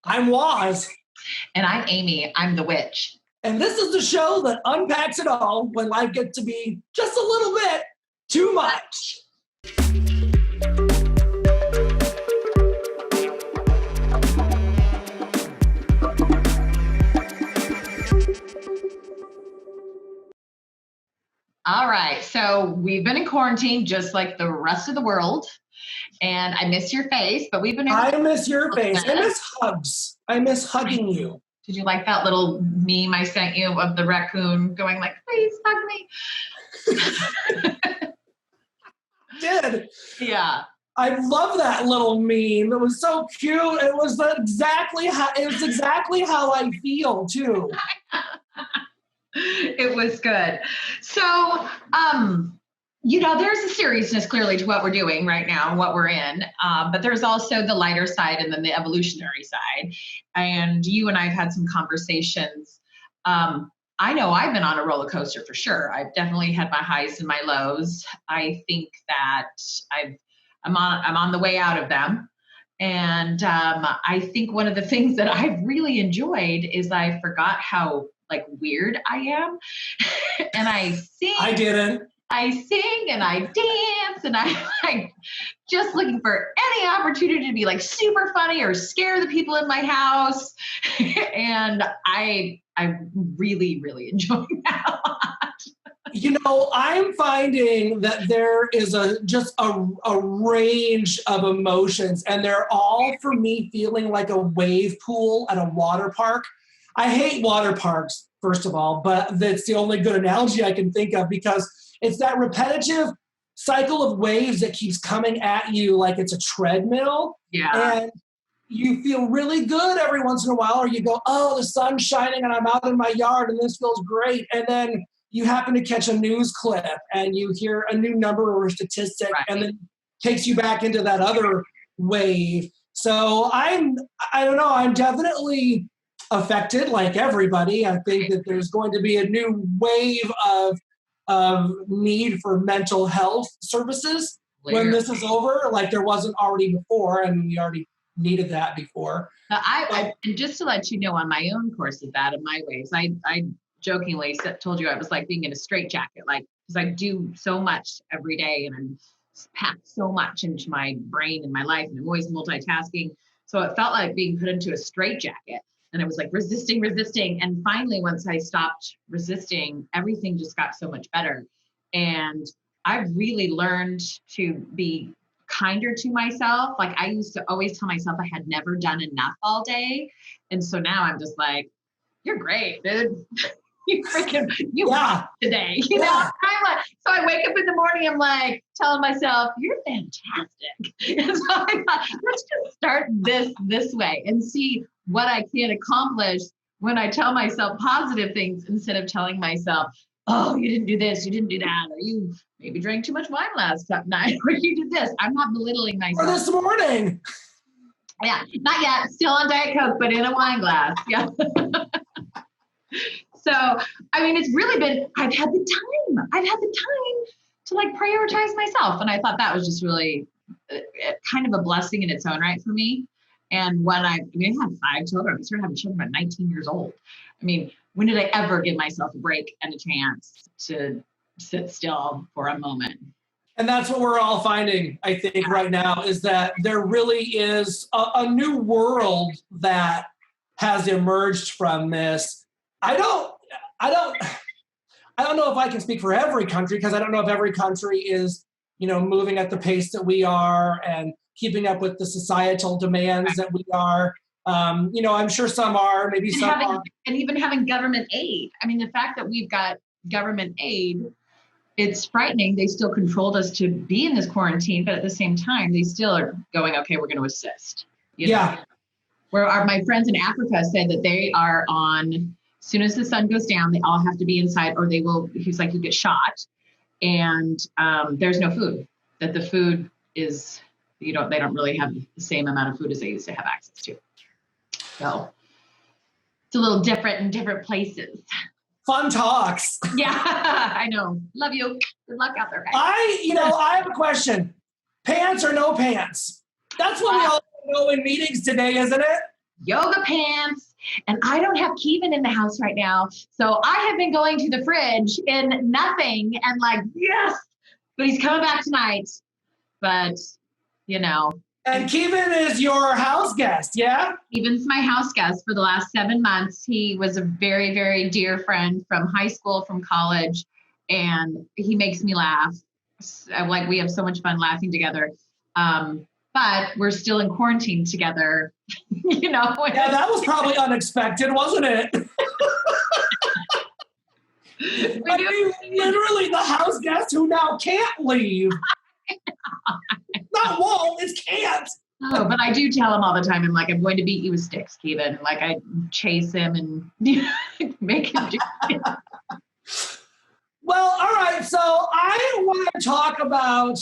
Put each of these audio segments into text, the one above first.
I'm Woz. And I'm Amy. I'm the witch. And this is the show that unpacks it all when life gets to be just a little bit too much. All right. So we've been in quarantine just like the rest of the world. And I miss your face, but we've been... I miss your face. I miss hugs. I miss hugging you. Did you like that little meme I sent you of the raccoon going like, please hug me? Did. Yeah. I love that little meme. It was so cute. It was exactly how I feel too. It was good. So, there's a seriousness clearly to what we're doing right now and what we're in, but there's also the lighter side and then the evolutionary side. And you and I have had some conversations. I know I've been on a roller coaster for sure. I've definitely had my highs and my lows. I think that I'm on the way out of them. And I think one of the things that I've really enjoyed is I forgot how weird I am. And I sing. I didn't. I sing and I dance and I'm just looking for any opportunity to be super funny or scare the people in my house. And I really, really enjoy that a lot. I'm finding that there is a range of emotions, and they're all for me feeling like a wave pool at a water park. I hate water parks, first of all, but that's the only good analogy I can think of, because it's that repetitive cycle of waves that keeps coming at you like it's a treadmill. Yeah. And you feel really good every once in a while, or you go, oh, the sun's shining and I'm out in my yard and this feels great. And then you happen to catch a news clip and you hear a new number or a statistic, right, and then it takes you back into that other wave. So I don't know, I'm definitely affected like everybody. I think that there's going to be a new wave of need for mental health services when this is over, like there wasn't already before, and we already needed that before. And just to let you know, on my own course of that, in my ways, I jokingly told you I was like being in a straitjacket, because I do so much every day and I'm packed so much into my brain and my life, and I'm always multitasking. So it felt like being put into a straitjacket. And I was resisting. And finally, once I stopped resisting, everything just got so much better. And I've really learned to be kinder to myself. I used to always tell myself I had never done enough all day. And so now I'm just like, you're great, dude. You rock today. You know? So I wake up in the morning, I'm telling myself, you're fantastic. And so I thought, let's just start this way and see what I can accomplish when I tell myself positive things instead of telling myself, oh, you didn't do this, you didn't do that, or you maybe drank too much wine last night, or you did this. I'm not belittling myself. Or this morning. Yeah, not yet. Still on Diet Coke, but in a wine glass. Yeah. So, it's really been, I've had the time to prioritize myself. And I thought that was just really kind of a blessing in its own right for me. And when I had 5 children, I started having children at 19 years old. When did I ever give myself a break and a chance to sit still for a moment? And that's what we're all finding, I think, right now, is that there really is a new world that has emerged from this. I don't know if I can speak for every country, because I don't know if every country is, moving at the pace that we are and keeping up with the societal demands that we are. I'm sure some are, maybe some aren't. And even having government aid. The fact that we've got government aid, it's frightening. They still controlled us to be in this quarantine, but at the same time, they still are going, okay, we're going to assist. Yeah. Where my friends in Africa said that they are on, as soon as the sun goes down, they all have to be inside or they will, he's like, you get shot. And there's no food, that the food is, they don't really have the same amount of food as they used to have access to. So it's a little different in different places. Fun talks. Yeah, I know. Love you. Good luck out there, guys. I have a question. Pants or no pants? That's what we all know in meetings today, isn't it? yoga pants, and I don't have Kevin in the house right now. So I have been going to the fridge in nothing and like, yes, but he's coming back tonight. But, you know. And Kevin is your house guest, yeah? Kevin's my house guest for the last 7 months. He was a very, very dear friend from high school, from college, and he makes me laugh. Like, we have so much fun laughing together. But we're still in quarantine together, you know. Yeah, that was probably unexpected, wasn't it? I mean, literally the house guest who now can't leave. Not won't, it's can't. Oh, but I do tell him all the time, I'm like, I'm going to beat you with sticks, Kevin. Like, I chase him and make him do it. Well, all right. So I want to talk about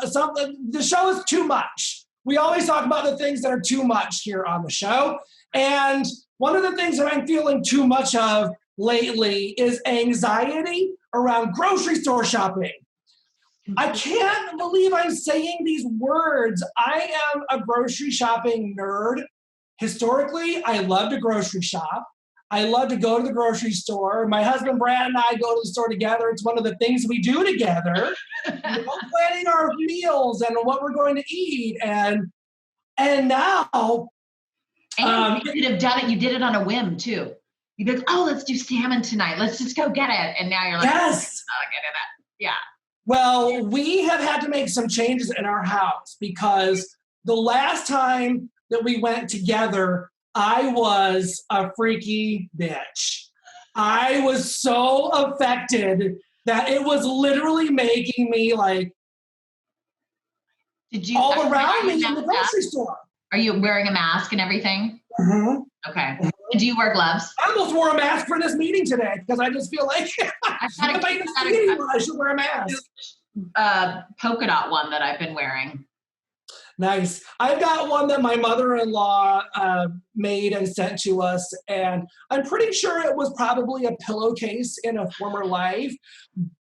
something. The show is too much. We always talk about the things that are too much here on the show. And one of the things that I'm feeling too much of lately is anxiety around grocery store shopping. I can't believe I'm saying these words. I am a grocery shopping nerd. Historically, I love to grocery shop. I love to go to the grocery store. My husband, Brad, and I go to the store together. It's one of the things we do together. Planning our meals and what we're going to eat. And now... And you could have done it. You did it on a whim, too. You'd be like, oh, let's do salmon tonight. Let's just go get it. And now you're like, yes. Oh, get it. Yeah. Well, we have had to make some changes in our house because the last time that we went together, I was a freaky bitch. I was so affected that it was literally making me like all around me in the grocery store. Are you wearing a mask and everything? Mm-hmm. Okay. And do you wear gloves? I almost wore a mask for this meeting today because I just feel like if I see anyone, I should wear a mask. Polka dot one that I've been wearing. Nice. I've got one that my mother-in-law made and sent to us, and I'm pretty sure it was probably a pillowcase in a former life,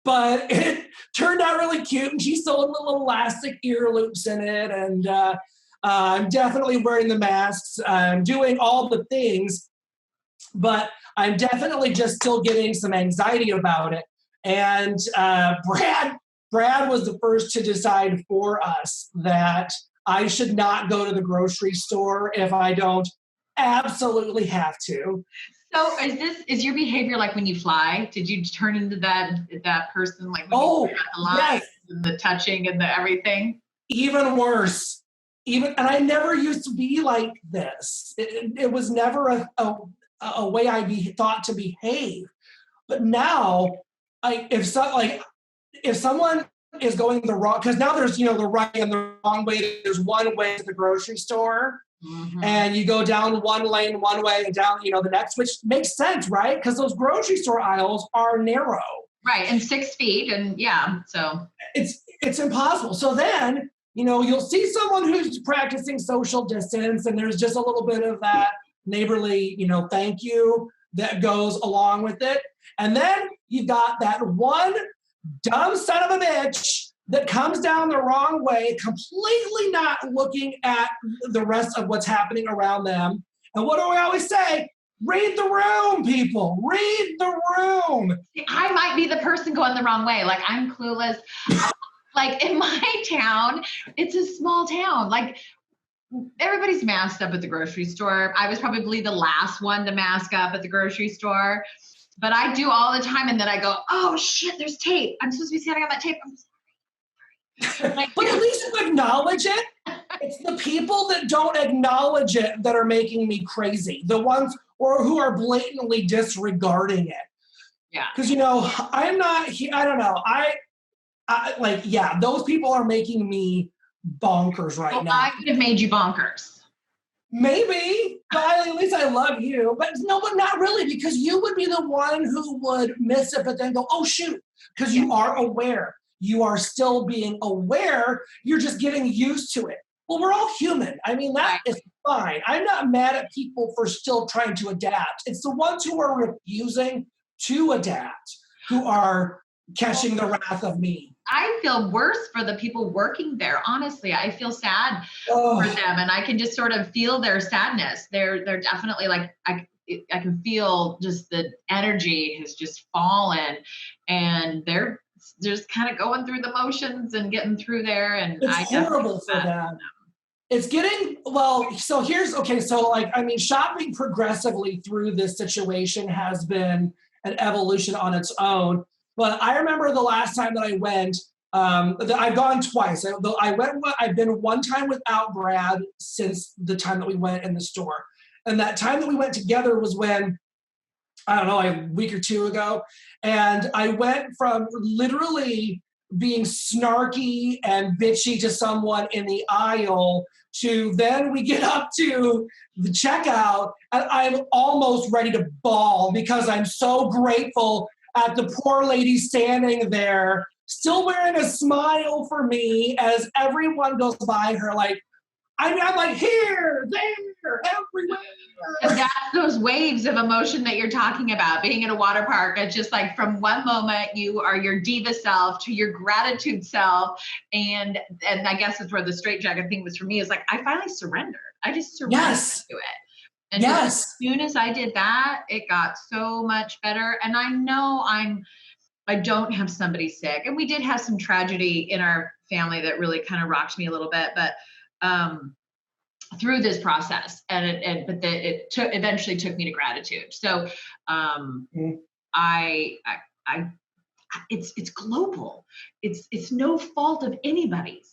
but it turned out really cute, and she sewed little elastic ear loops in it, and I'm definitely wearing the masks. I'm doing all the things, but I'm definitely just still getting some anxiety about it. And Brad was the first to decide for us that I should not go to the grocery store if I don't absolutely have to. So is your behavior like when you fly? Did you turn into that person like when you got the lines yes. and the touching and the everything? Even worse. And I never used to be like this. It was never a way I thought to behave. But now, if someone is going the wrong, because now there's the right and the wrong way. There's one way to the grocery store, and you go down one lane one way and down the next, which makes sense, right? Because those grocery store aisles are narrow, right, and 6 feet, and yeah, so it's impossible. So then you'll see someone who's practicing social distance, and there's just a little bit of that neighborly thank you that goes along with it, and then you've got that one dumb son of a bitch that comes down the wrong way, completely not looking at the rest of what's happening around them. And what do we always say? Read the room, people. Read the room. I might be the person going the wrong way. Like, I'm clueless. Like, in my town, it's a small town. Like, everybody's masked up at the grocery store. I was probably the last one to mask up at the grocery store. But I do all the time, and then I go, oh, shit, there's tape. I'm supposed to be standing on that tape. I'm sorry. Like, but at least you acknowledge it. It's the people that don't acknowledge it that are making me crazy. The ones who are blatantly disregarding it. Yeah. Because, I'm not, I don't know. Those people are making me bonkers right now. I could have made you bonkers. Maybe, but at least I love you. But no, but not really, because you would be the one who would miss it, but then go, oh, shoot, because you are aware. You are still being aware. You're just getting used to it. Well, we're all human. I mean, that is fine. I'm not mad at people for still trying to adapt. It's the ones who are refusing to adapt, who are catching the wrath of me. I feel worse for the people working there. Honestly, I feel sad for them, and I can just sort of feel their sadness. They're definitely like, I can feel just the energy has just fallen, and they're just kind of going through the motions and getting through there. And it's horrible for them. It's getting, well, so here's, okay, so like, I mean, shopping progressively through this situation has been an evolution on its own. But I remember the last time that I went, I've gone twice. I've been one time without Brad since the time that we went in the store. And that time that we went together was when, I don't know, a week or two ago. And I went from literally being snarky and bitchy to someone in the aisle to then we get up to the checkout and I'm almost ready to bawl because I'm so grateful at the poor lady standing there, still wearing a smile for me as everyone goes by her. Like, I mean, I'm like, here, there, everywhere. And that's those waves of emotion that you're talking about, being in a water park. It's just like from one moment you are your diva self to your gratitude self. And I guess that's where the straitjacket thing was for me, is like, I finally surrendered. I just surrendered to it. And as soon as I did that, it got so much better. And I know I don't have somebody sick. And we did have some tragedy in our family that really kind of rocked me a little bit, but through this process, but it eventually took me to gratitude. So it's global. It's no fault of anybody's.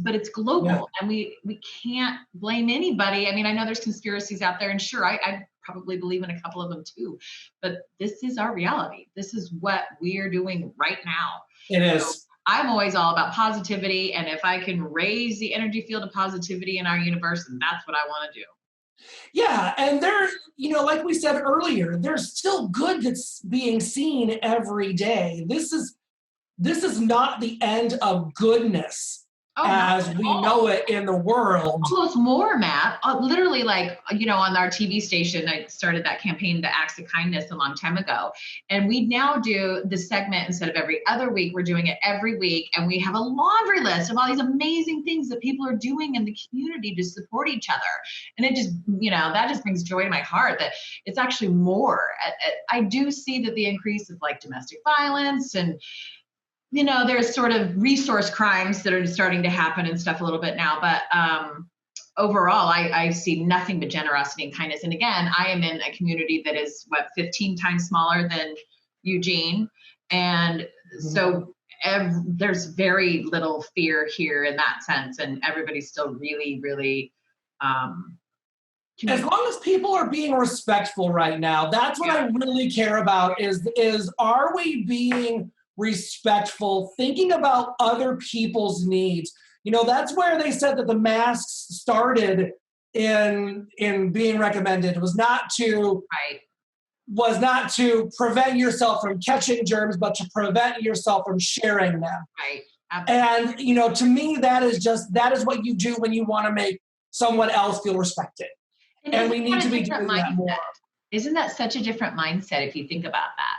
But it's global, and we can't blame anybody. I mean, I know there's conspiracies out there, and sure, I probably believe in a couple of them too. But this is our reality. This is what we're doing right now. It is. So I'm always all about positivity, and if I can raise the energy field of positivity in our universe, then that's what I want to do. Yeah, and there, like we said earlier, there's still good that's being seen every day. This is not the end of goodness as we know it in the world. Almost more, Matt. Literally, like, on our TV station, I started that campaign, the Acts of Kindness, a long time ago. And we now do the segment instead of every other week. We're doing it every week. And we have a laundry list of all these amazing things that people are doing in the community to support each other. And it just, that just brings joy to my heart that it's actually more. I do see that the increase of like domestic violence and there's sort of resource crimes that are starting to happen and stuff a little bit now. But overall, I see nothing but generosity and kindness. And again, I am in a community that is, 15 times smaller than Eugene. And so there's very little fear here in that sense. And everybody's still really, really... as long as people are being respectful right now, that's what I really care about is are we being respectful, thinking about other people's needs? That's where they said that the masks started in being recommended. It was not to prevent yourself from catching germs, but to prevent yourself from sharing them. Right. Absolutely. And to me, that is what you do when you want to make someone else feel respected. And we need to be doing that more. Isn't that such a different mindset if you think about that?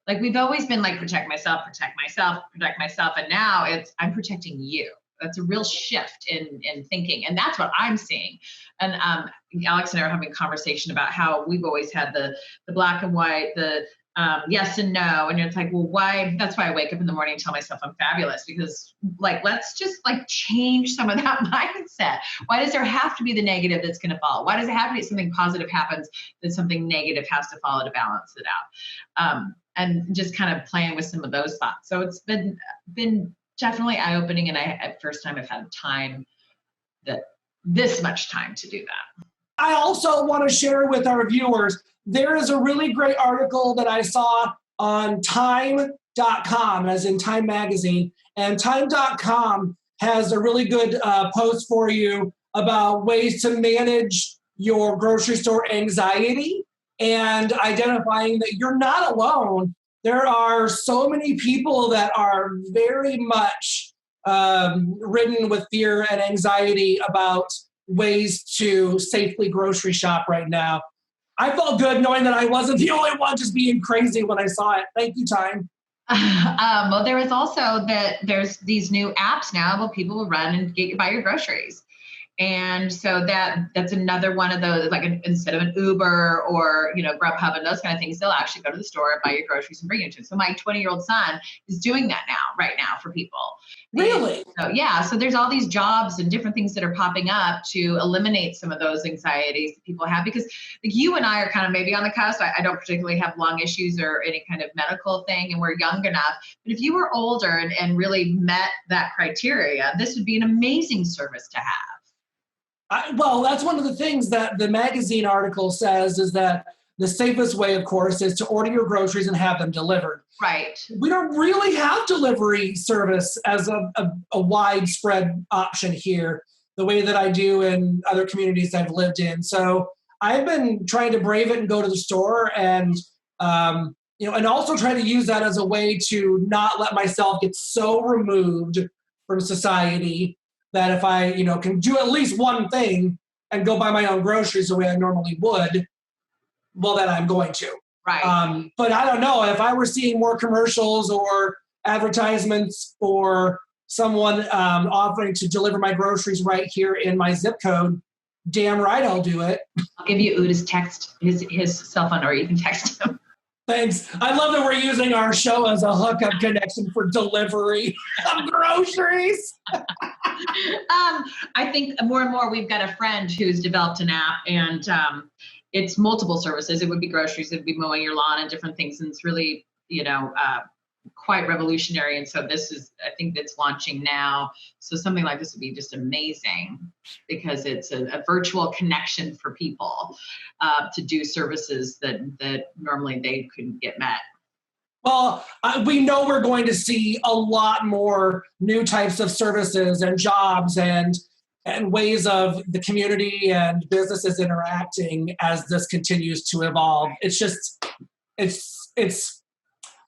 Like, we've always been like, protect myself. And now I'm protecting you. That's a real shift in thinking. And that's what I'm seeing. And Alex and I are having a conversation about how we've always had the black and white, the yes and no. And it's like, well, why? That's why I wake up in the morning and tell myself I'm fabulous, because like, let's just like change some of that mindset. Why does there have to be the negative that's going to follow? Why does it have to be something positive happens that something negative has to follow to balance it out? And just kind of playing with some of those thoughts. So it's been definitely eye-opening, and first time I've had this much time to do that. I also want to share with our viewers, there is a really great article that I saw on time.com, as in Time Magazine, and time.com has a really good post for you about ways to manage your grocery store anxiety and identifying that you're not alone. There are so many people that are very much ridden with fear and anxiety about ways to safely grocery shop right now. I felt good knowing that I wasn't the only one just being crazy when I saw it. Thank you, Time. Well, there was also there's these new apps now where people will run and buy your groceries. And so that's another one of those, like instead of an Uber or, Grubhub and those kind of things, they'll actually go to the store and buy your groceries and bring it to you. So my 20-year-old son is doing that right now for people. Really? So, yeah. So there's all these jobs and different things that are popping up to eliminate some of those anxieties that people have, because like you and I are kind of maybe on the cusp. I don't particularly have lung issues or any kind of medical thing, and we're young enough. But if you were older and really met that criteria, this would be an amazing service to have. Well, that's one of the things that the magazine article says, is that the safest way, of course, is to order your groceries and have them delivered. Right. We don't really have delivery service as a widespread option here, the way that I do in other communities I've lived in. So I've been trying to brave it and go to the store, and and also try to use that as a way to not let myself get so removed from society that if I, can do at least one thing and go buy my own groceries the way I normally would, well, then I'm going to. Right. But I don't know, if I were seeing more commercials or advertisements for someone offering to deliver my groceries right here in my zip code, damn right I'll do it. I'll give you Uda's text, his cell phone, or you can text him. Thanks. I love that we're using our show as a hookup connection for delivery of groceries. I think more and more we've got a friend who's developed an app, and it's multiple services. It would be groceries, it would be mowing your lawn and different things. And it's really, quite revolutionary. And so I think that's launching now. So something like this would be just amazing, because it's a virtual connection for people to do services that normally they couldn't get met. Well, we know we're going to see a lot more new types of services and jobs and ways of the community and businesses interacting as this continues to evolve. It's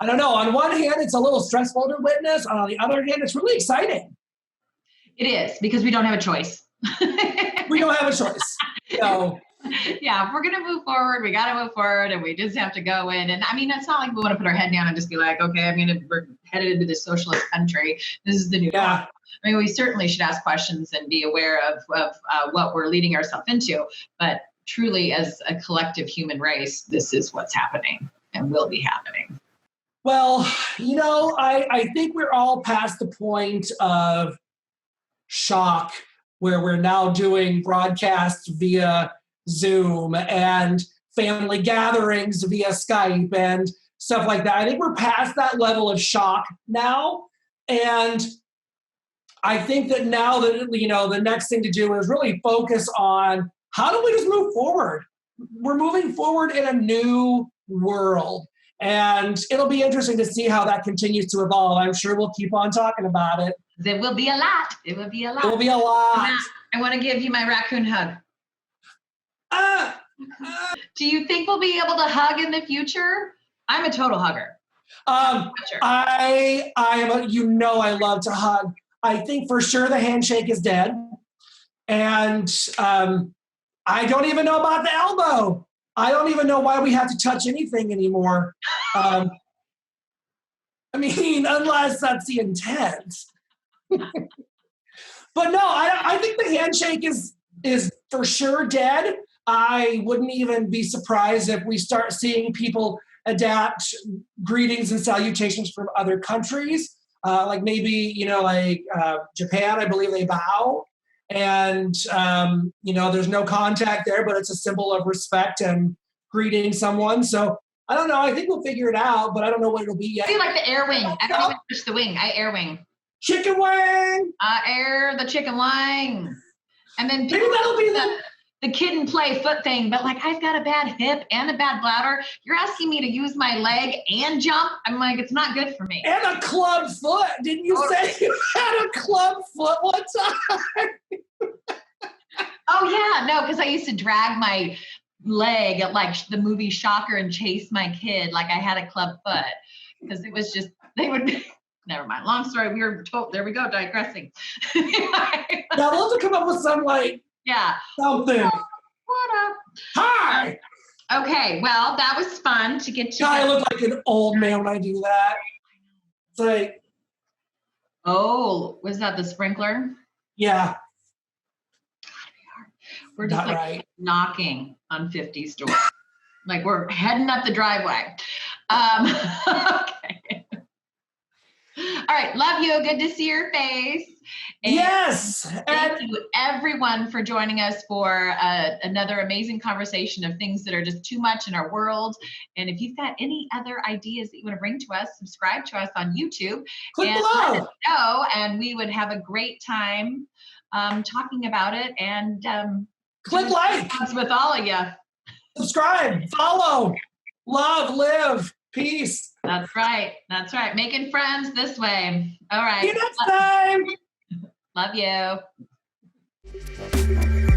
I don't know. On one hand, it's a little stressful to witness. On the other hand, it's really exciting. It is, because we don't have a choice. We don't have a choice. So. Yeah, if we're going to move forward, we got to move forward, and we just have to go in. And I mean, it's not like we want to put our head down and just be like, okay, we're headed into this socialist country. This is the new norm. I mean, we certainly should ask questions and be aware of what we're leading ourselves into. But truly, as a collective human race, this is what's happening and will be happening. Well, I think we're all past the point of shock where we're now doing broadcasts via Zoom and family gatherings via Skype and stuff like that. I think we're past that level of shock now. And I think that now that, the next thing to do is really focus on how do we just move forward? We're moving forward in a new world. And it'll be interesting to see how that continues to evolve. I'm sure we'll keep on talking about it. There will be a lot. It will be a lot. It will be a lot. I want to give you my raccoon hug. Do you think we'll be able to hug in the future? I'm a total hugger. I am. I love to hug. I think for sure the handshake is dead, and I don't even know about the elbow. I don't even know why we have to touch anything anymore. Unless that's the intent. But no, I think the handshake is for sure dead. I wouldn't even be surprised if we start seeing people adapt greetings and salutations from other countries. Like maybe, Japan, I believe they bow. And, there's no contact there, but it's a symbol of respect and greeting someone. So I don't know. I think we'll figure it out, but I don't know what it'll be yet. I feel like the air wing. I don't even push the wing. I air wing. Chicken wing. Air the chicken wing. And then maybe that'll be the kid and play foot thing. But like, I've got a bad hip and a bad bladder. You're asking me to use my leg and jump? I'm like, it's not good for me. And a club foot. Didn't you say you had a club foot one time? Oh, yeah. No, because I used to drag my leg at like the movie Shocker and chase my kid like I had a club foot, because it was just, they would be, never mind. Long story. There we go, digressing. Now we'll have to come up with some something. What up? Hi. Okay, well, that was fun to get to. I look like an old man when I do that. It's like, Oh, was that the sprinkler? yeah, We're just not like right. knocking on 50's door. Like we're heading up the driveway. Okay. All right. Love you. Good to see your face. And Yes. thank you everyone for joining us for another amazing conversation of things that are just too much in our world. And if you've got any other ideas that you want to bring to us, subscribe to us on YouTube Click and below. let us know. And we would have a great time talking about it and Click like. with all of you. Subscribe. Follow. Love. Live. Peace. That's right. That's right. Making friends this way. All right. See you next time. Love you.